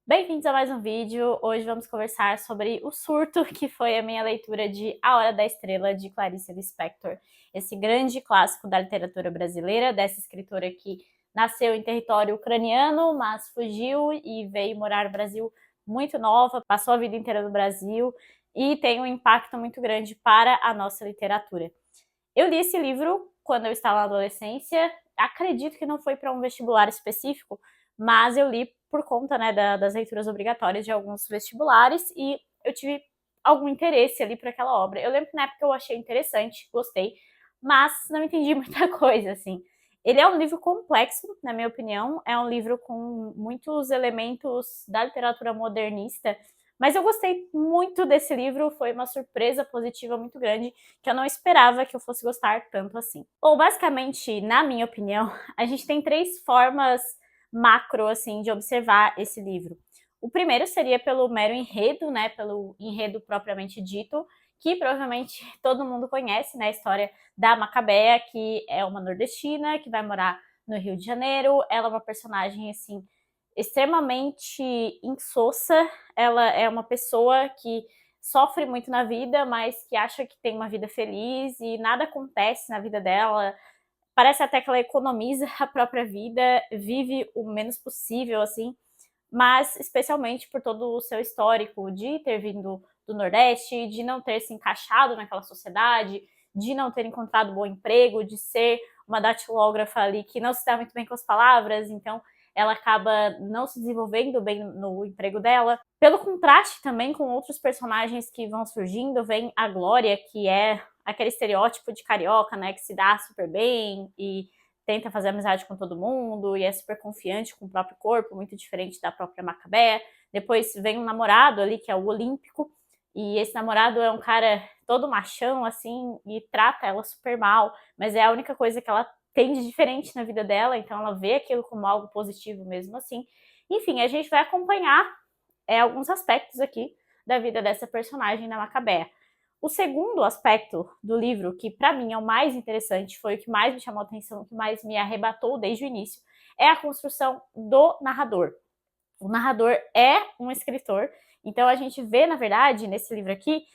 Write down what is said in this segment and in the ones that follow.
Bem-vindos a mais um vídeo. Hoje vamos conversar sobre O Surto, que foi a minha leitura de A Hora da Estrela, de Clarice Lispector. Esse grande clássico da literatura brasileira, dessa escritora que nasceu em território ucraniano, mas fugiu e veio morar no Brasil muito nova, passou a vida inteira no Brasil e tem um impacto muito grande para a nossa literatura. Eu li esse livro quando eu estava na adolescência, acredito que não foi para um vestibular específico, mas eu li por conta, né, das leituras obrigatórias de alguns vestibulares e eu tive algum interesse ali por aquela obra. Eu lembro que na época eu achei interessante, gostei, mas não entendi muita coisa, assim. Ele é um livro complexo, na minha opinião, é um livro com muitos elementos da literatura modernista, mas eu gostei muito desse livro, foi uma surpresa positiva muito grande, que eu não esperava que eu fosse gostar tanto assim. Bom, basicamente, na minha opinião, a gente tem três formas macro, assim, de observar esse livro. O primeiro seria pelo mero enredo, né, pelo enredo propriamente dito, que provavelmente todo mundo conhece, né, a história da Macabea, que é uma nordestina, que vai morar no Rio de Janeiro. Ela é uma personagem, assim, extremamente insossa. Ela é uma pessoa que sofre muito na vida, mas que acha que tem uma vida feliz e nada acontece na vida dela. Parece até que ela economiza a própria vida, vive o menos possível, assim, mas especialmente por todo o seu histórico de ter vindo do Nordeste, de não ter se encaixado naquela sociedade, de não ter encontrado um bom emprego, de ser uma datilógrafa ali que não se dá muito bem com as palavras, então ela acaba não se desenvolvendo bem no emprego dela. Pelo contraste também com outros personagens que vão surgindo, vem a Glória, que é aquele estereótipo de carioca, né, que se dá super bem e tenta fazer amizade com todo mundo e é super confiante com o próprio corpo, muito diferente da própria Macabea. Depois vem um namorado ali, que é o Olímpico, e esse namorado é um cara todo machão, assim, e trata ela super mal, mas é a única coisa que ela tem de diferente na vida dela, então ela vê aquilo como algo positivo mesmo assim. Enfim, a gente vai acompanhar alguns aspectos aqui da vida dessa personagem na Macabea. O segundo aspecto do livro, que para mim é o mais interessante, foi o que mais me chamou a atenção, o que mais me arrebatou desde o início, é a construção do narrador. O narrador é um escritor, então a gente vê, na verdade, nesse livro aqui,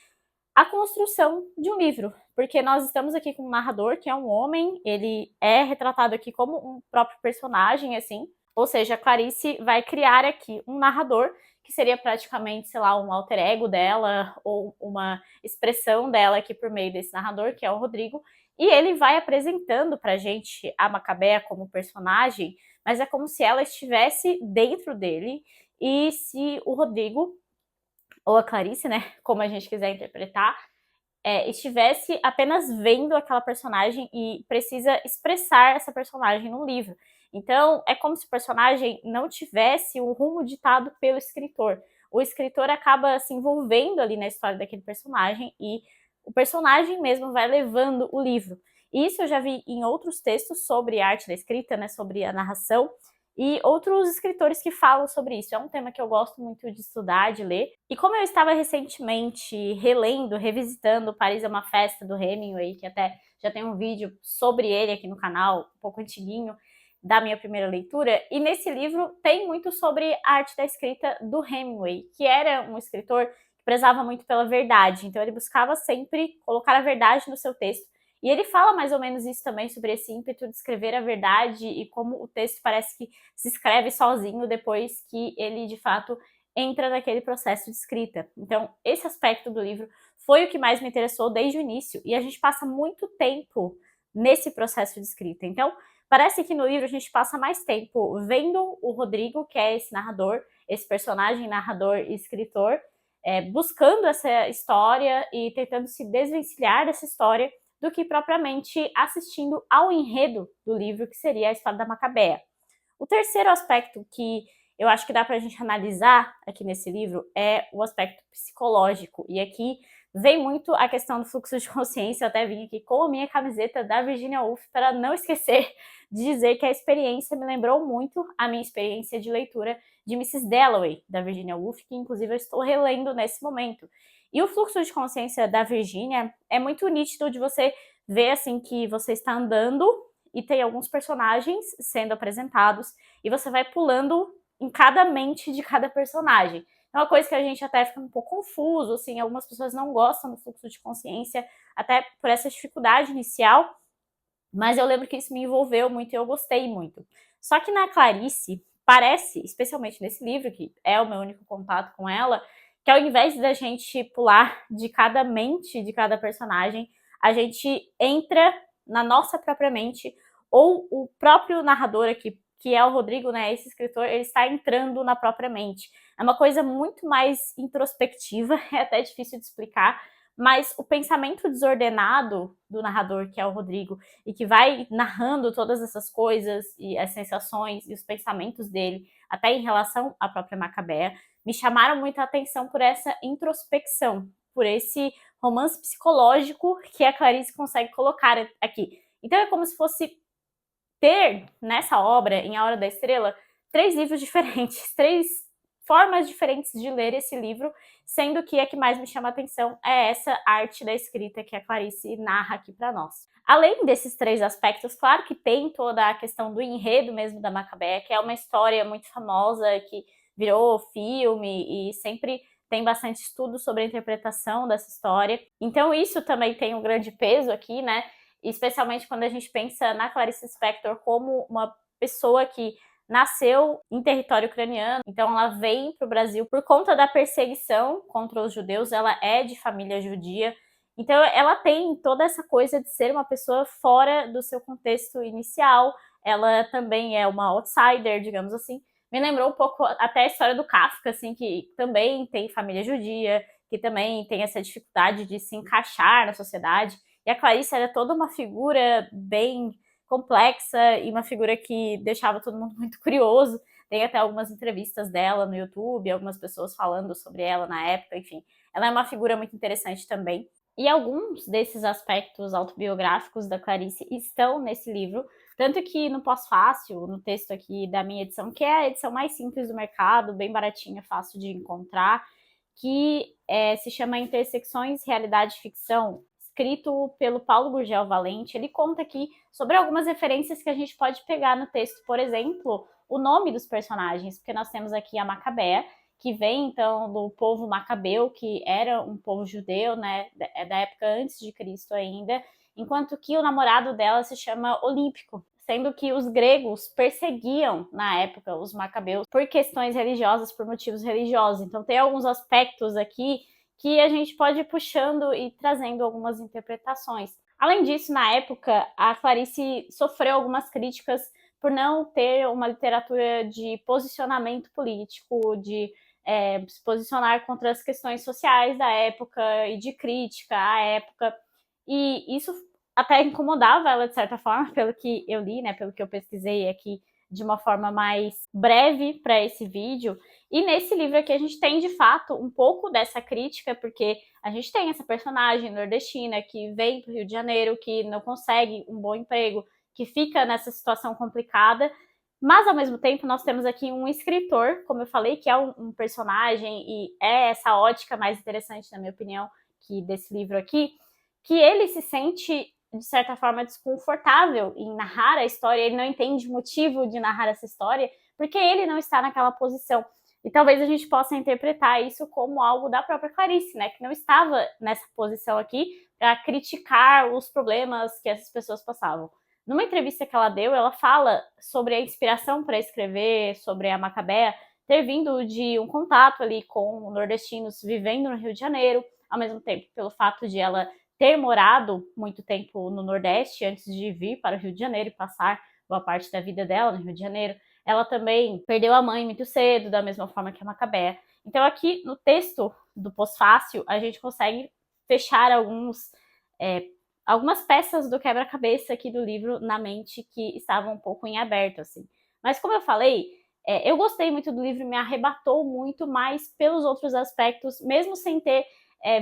a construção de um livro, porque nós estamos aqui com um narrador, que é um homem, ele é retratado aqui como um próprio personagem, assim, ou seja, a Clarice vai criar aqui um narrador, que seria praticamente, sei lá, um alter ego dela, ou uma expressão dela aqui por meio desse narrador, que é o Rodrigo, e ele vai apresentando pra gente a Macabea como personagem, mas é como se ela estivesse dentro dele, e se o Rodrigo ou a Clarice, né, como a gente quiser interpretar, estivesse apenas vendo aquela personagem e precisa expressar essa personagem no livro. Então, é como se o personagem não tivesse um rumo ditado pelo escritor. O escritor acaba se envolvendo ali na história daquele personagem e o personagem mesmo vai levando o livro. Isso eu já vi em outros textos sobre arte da escrita, né, sobre a narração, e outros escritores que falam sobre isso. É um tema que eu gosto muito de estudar, de ler. E como eu estava recentemente relendo, revisitando Paris é uma Festa, do Hemingway, que até já tem um vídeo sobre ele aqui no canal, um pouco antiguinho, da minha primeira leitura, e nesse livro tem muito sobre a arte da escrita do Hemingway, que era um escritor que prezava muito pela verdade, então ele buscava sempre colocar a verdade no seu texto. E ele fala mais ou menos isso também, sobre esse ímpeto de escrever a verdade e como o texto parece que se escreve sozinho depois que ele, de fato, entra naquele processo de escrita. Então, esse aspecto do livro foi o que mais me interessou desde o início, e a gente passa muito tempo nesse processo de escrita. Então, parece que no livro a gente passa mais tempo vendo o Rodrigo, que é esse narrador, esse personagem narrador e escritor, buscando essa história e tentando se desvencilhar dessa história, do que propriamente assistindo ao enredo do livro, que seria a história da Macabea. O terceiro aspecto que eu acho que dá para a gente analisar aqui nesse livro é o aspecto psicológico. E aqui vem muito a questão do fluxo de consciência. Eu até vim aqui com a minha camiseta da Virginia Woolf para não esquecer de dizer que a experiência me lembrou muito a minha experiência de leitura de Mrs. Dalloway, da Virginia Woolf, que inclusive eu estou relendo nesse momento. E o fluxo de consciência da Virginia é muito nítido de você ver assim que você está andando e tem alguns personagens sendo apresentados e você vai pulando em cada mente de cada personagem. É uma coisa que a gente até fica um pouco confuso, assim, algumas pessoas não gostam do fluxo de consciência, até por essa dificuldade inicial, mas eu lembro que isso me envolveu muito e eu gostei muito. Só que na Clarice, parece, especialmente nesse livro, que é o meu único contato com ela, que ao invés da gente pular de cada mente de cada personagem, a gente entra na nossa própria mente, ou o próprio narrador aqui, que é o Rodrigo, né, esse escritor, ele está entrando na própria mente. É uma coisa muito mais introspectiva, é até difícil de explicar, mas o pensamento desordenado do narrador, que é o Rodrigo, e que vai narrando todas essas coisas e as sensações e os pensamentos dele, até em relação à própria Macabea, me chamaram muita atenção por essa introspecção, por esse romance psicológico que a Clarice consegue colocar aqui. Então é como se fosse ter nessa obra, em A Hora da Estrela, 3 livros diferentes, 3 formas diferentes de ler esse livro, sendo que a que mais me chama a atenção é essa arte da escrita que a Clarice narra aqui para nós. Além desses 3 aspectos, claro que tem toda a questão do enredo mesmo da Macabea, que é uma história muito famosa, que virou filme e sempre tem bastante estudo sobre a interpretação dessa história. Então isso também tem um grande peso aqui, né? Especialmente quando a gente pensa na Clarice Lispector como uma pessoa que nasceu em território ucraniano, então ela vem para o Brasil por conta da perseguição contra os judeus, ela é de família judia, então ela tem toda essa coisa de ser uma pessoa fora do seu contexto inicial, ela também é uma outsider, digamos assim. Me lembrou um pouco até a história do Kafka, assim, que também tem família judia, que também tem essa dificuldade de se encaixar na sociedade. E a Clarice era toda uma figura bem complexa e uma figura que deixava todo mundo muito curioso. Tem até algumas entrevistas dela no YouTube, algumas pessoas falando sobre ela na época, enfim. Ela é uma figura muito interessante também. E alguns desses aspectos autobiográficos da Clarice estão nesse livro, tanto que no pós-fácil, no texto aqui da minha edição, que é a edição mais simples do mercado, bem baratinha, fácil de encontrar, que se chama Intersecções Realidade e Ficção, escrito pelo Paulo Gurgel Valente. Ele conta aqui sobre algumas referências que a gente pode pegar no texto, por exemplo, o nome dos personagens, porque nós temos aqui a Macabea, que vem então do povo macabeu, que era um povo judeu, né, da época antes de Cristo ainda, enquanto que o namorado dela se chama Olímpico, sendo que os gregos perseguiam, na época, os macabeus por questões religiosas, por motivos religiosos. Então tem alguns aspectos aqui que a gente pode ir puxando e trazendo algumas interpretações. Além disso, na época, a Clarice sofreu algumas críticas por não ter uma literatura de posicionamento político, de se posicionar contra as questões sociais da época e de crítica à época. E isso até incomodava ela, de certa forma, pelo que eu li, né, pelo que eu pesquisei aqui de uma forma mais breve para esse vídeo. E nesse livro aqui a gente tem, de fato, um pouco dessa crítica, porque a gente tem essa personagem nordestina que vem para o Rio de Janeiro, que não consegue um bom emprego, que fica nessa situação complicada, mas ao mesmo tempo nós temos aqui um escritor, como eu falei, que é um personagem e é essa ótica mais interessante, na minha opinião, que desse livro aqui, que ele se sente de certa forma desconfortável em narrar a história, ele não entende o motivo de narrar essa história, porque ele não está naquela posição. E talvez a gente possa interpretar isso como algo da própria Clarice, né, que não estava nessa posição aqui para criticar os problemas que essas pessoas passavam. Numa entrevista que ela deu, ela fala sobre a inspiração para escrever sobre a Macabea ter vindo de um contato ali com nordestinos vivendo no Rio de Janeiro, ao mesmo tempo pelo fato de ela ter morado muito tempo no Nordeste antes de vir para o Rio de Janeiro e passar boa parte da vida dela no Rio de Janeiro. Ela também perdeu a mãe muito cedo, da mesma forma que a Macabea. Então aqui no texto do pós-fácil a gente consegue fechar algumas peças do quebra-cabeça aqui do livro na mente que estavam um pouco em aberto, assim. Mas como eu falei, eu gostei muito do livro, me arrebatou muito mais pelos outros aspectos, mesmo sem ter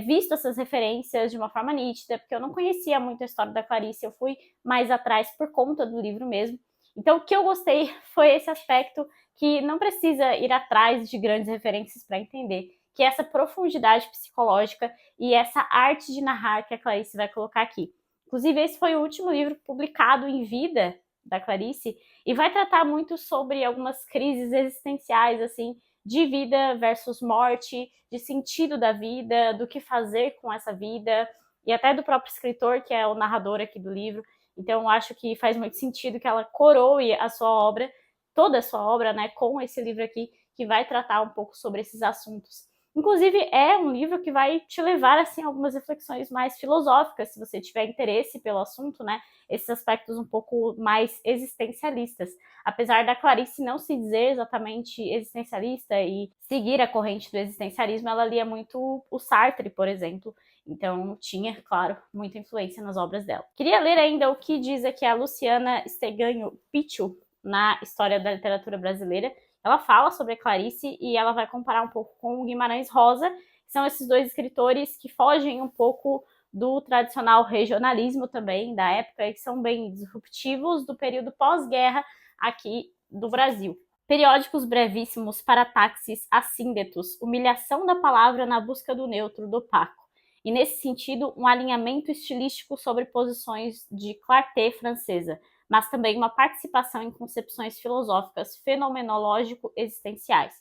visto essas referências de uma forma nítida, porque eu não conhecia muito a história da Clarice, eu fui mais atrás por conta do livro mesmo. Então o que eu gostei foi esse aspecto que não precisa ir atrás de grandes referências para entender, que é essa profundidade psicológica e essa arte de narrar que a Clarice vai colocar aqui. Inclusive, esse foi o último livro publicado em vida da Clarice, e vai tratar muito sobre algumas crises existenciais, assim, de vida versus morte, de sentido da vida, do que fazer com essa vida, e até do próprio escritor, que é o narrador aqui do livro. Então, eu acho que faz muito sentido que ela coroe a sua obra, toda a sua obra, né, com esse livro aqui, que vai tratar um pouco sobre esses assuntos. Inclusive, é um livro que vai te levar, assim, a algumas reflexões mais filosóficas, se você tiver interesse pelo assunto, né, esses aspectos um pouco mais existencialistas. Apesar da Clarice não se dizer exatamente existencialista e seguir a corrente do existencialismo, ela lia muito o Sartre, por exemplo, então tinha, claro, muita influência nas obras dela. Queria ler ainda o que diz aqui a Luciana Steganho Pichu na História da Literatura Brasileira. Ela fala sobre a Clarice e ela vai comparar um pouco com o Guimarães Rosa, que são esses dois escritores que fogem um pouco do tradicional regionalismo também da época e que são bem disruptivos do período pós-guerra aqui do Brasil. Periódicos brevíssimos para táxis assíndetos, humilhação da palavra na busca do neutro, do opaco. E nesse sentido, um alinhamento estilístico sobre posições de clarté francesa, mas também uma participação em concepções filosóficas fenomenológico-existenciais.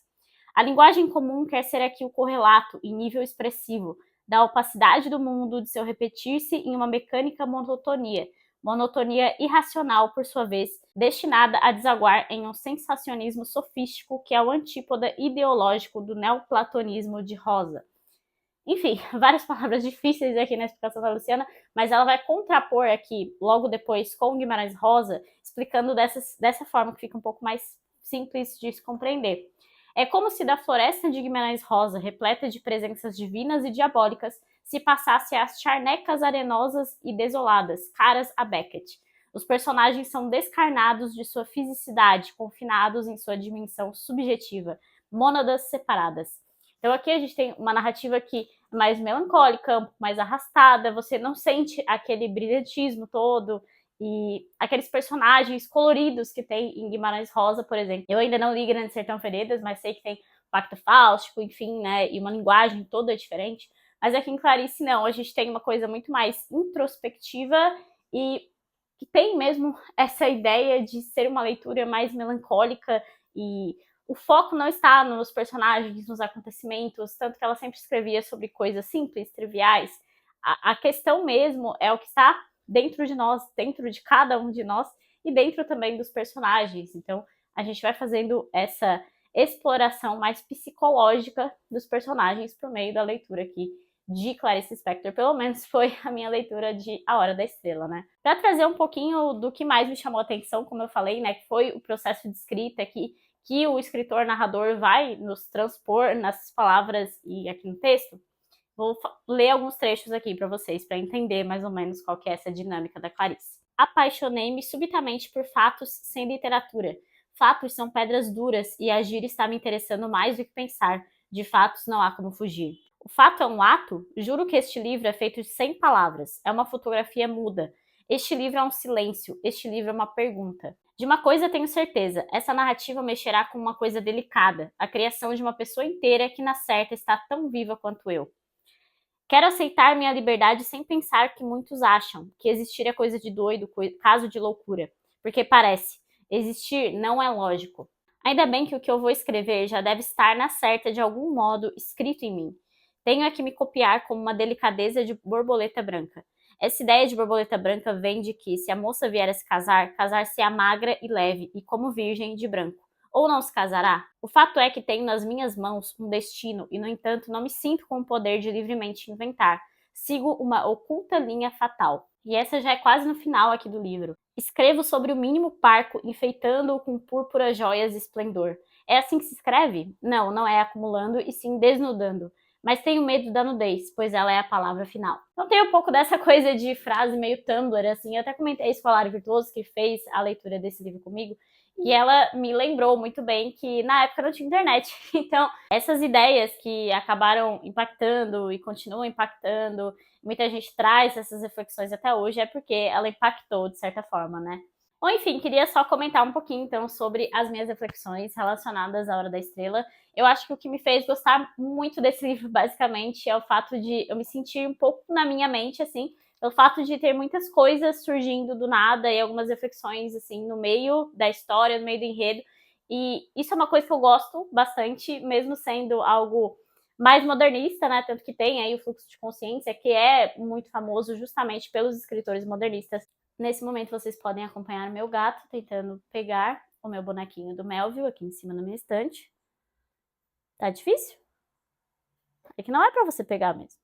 A linguagem comum quer ser aqui o correlato, em nível expressivo, da opacidade do mundo, de seu repetir-se em uma mecânica monotonia irracional, por sua vez, destinada a desaguar em um sensacionismo sofístico que é o antípoda ideológico do neoplatonismo de Rosa. Enfim, várias palavras difíceis aqui na explicação da Luciana, mas ela vai contrapor aqui, logo depois, com o Guimarães Rosa, explicando dessa forma que fica um pouco mais simples de se compreender. É como se da floresta de Guimarães Rosa, repleta de presenças divinas e diabólicas, se passasse às charnecas arenosas e desoladas, caras a Beckett. Os personagens são descarnados de sua fisicidade, confinados em sua dimensão subjetiva, mônadas separadas. Então aqui a gente tem uma narrativa que é mais melancólica, mais arrastada, você não sente aquele brilhantismo todo, e aqueles personagens coloridos que tem em Guimarães Rosa, por exemplo. Eu ainda não li Grande Sertão Veredas, mas sei que tem Pacto Fáustico, enfim, né, e uma linguagem toda diferente. Mas aqui em Clarice não, a gente tem uma coisa muito mais introspectiva e que tem mesmo essa ideia de ser uma leitura mais melancólica, e o foco não está nos personagens, nos acontecimentos, tanto que ela sempre escrevia sobre coisas simples, triviais. A questão mesmo é o que está dentro de nós, dentro de cada um de nós e dentro também dos personagens. Então, a gente vai fazendo essa exploração mais psicológica dos personagens por meio da leitura aqui de Clarice Lispector. Pelo menos foi a minha leitura de A Hora da Estrela, né? Para trazer um pouquinho do que mais me chamou a atenção, como eu falei, né, que foi o processo de escrita aqui, que o escritor narrador vai nos transpor nas palavras e aqui no texto. Vou ler alguns trechos aqui para vocês, para entender mais ou menos qual que é essa dinâmica da Clarice. Apaixonei-me subitamente por fatos sem literatura. Fatos são pedras duras e agir está me interessando mais do que pensar. De fatos não há como fugir. O fato é um ato? Juro que este livro é feito de 100 palavras. É uma fotografia muda. Este livro é um silêncio. Este livro é uma pergunta. De uma coisa tenho certeza, essa narrativa mexerá com uma coisa delicada, a criação de uma pessoa inteira que na certa está tão viva quanto eu. Quero aceitar minha liberdade sem pensar que muitos acham, que existir é coisa de doido, caso de loucura, porque parece, existir não é lógico. Ainda bem que o que eu vou escrever já deve estar na certa de algum modo escrito em mim. Tenho é que me copiar como uma delicadeza de borboleta branca. Essa ideia de borboleta branca vem de que, se a moça vier a se casar, casar-se-á magra e leve, e como virgem de branco. Ou não se casará? O fato é que tenho nas minhas mãos um destino e, no entanto, não me sinto com o poder de livremente inventar. Sigo uma oculta linha fatal. E essa já é quase no final aqui do livro. Escrevo sobre o mínimo parco, enfeitando-o com púrpura, joias e esplendor. É assim que se escreve? Não, não é acumulando, e sim desnudando. Mas tenho medo da nudez, pois ela é a palavra final. Então tem um pouco dessa coisa de frase meio Tumblr, assim. Eu até comentei isso com a Lara Virtuoso, que fez a leitura desse livro comigo, e ela me lembrou muito bem que na época não tinha internet. Então, essas ideias que acabaram impactando e continuam impactando, muita gente traz essas reflexões até hoje, é porque ela impactou de certa forma, né? Ou enfim, queria só comentar um pouquinho então sobre as minhas reflexões relacionadas à Hora da Estrela. Eu acho que o que me fez gostar muito desse livro, basicamente, é o fato de eu me sentir um pouco na minha mente, assim, pelo fato de ter muitas coisas surgindo do nada e algumas reflexões, assim, no meio da história, no meio do enredo. E isso é uma coisa que eu gosto bastante, mesmo sendo algo mais modernista, né? Tanto que tem aí o Fluxo de Consciência, que é muito famoso justamente pelos escritores modernistas. Nesse momento vocês podem acompanhar meu gato tentando pegar o meu bonequinho do Melville aqui em cima na minha estante. Tá difícil? É que não é pra você pegar mesmo.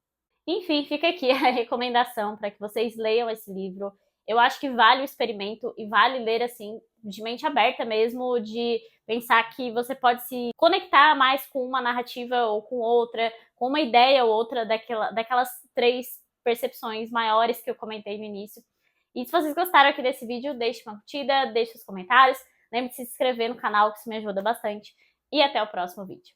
Enfim, fica aqui a recomendação para que vocês leiam esse livro. Eu acho que vale o experimento e vale ler assim, de mente aberta mesmo, de pensar que você pode se conectar mais com uma narrativa ou com outra, com uma ideia ou outra daquelas 3 percepções maiores que eu comentei no início. E se vocês gostaram aqui desse vídeo, deixe uma curtida, deixe os comentários, lembre de se inscrever no canal, que isso me ajuda bastante. E até o próximo vídeo.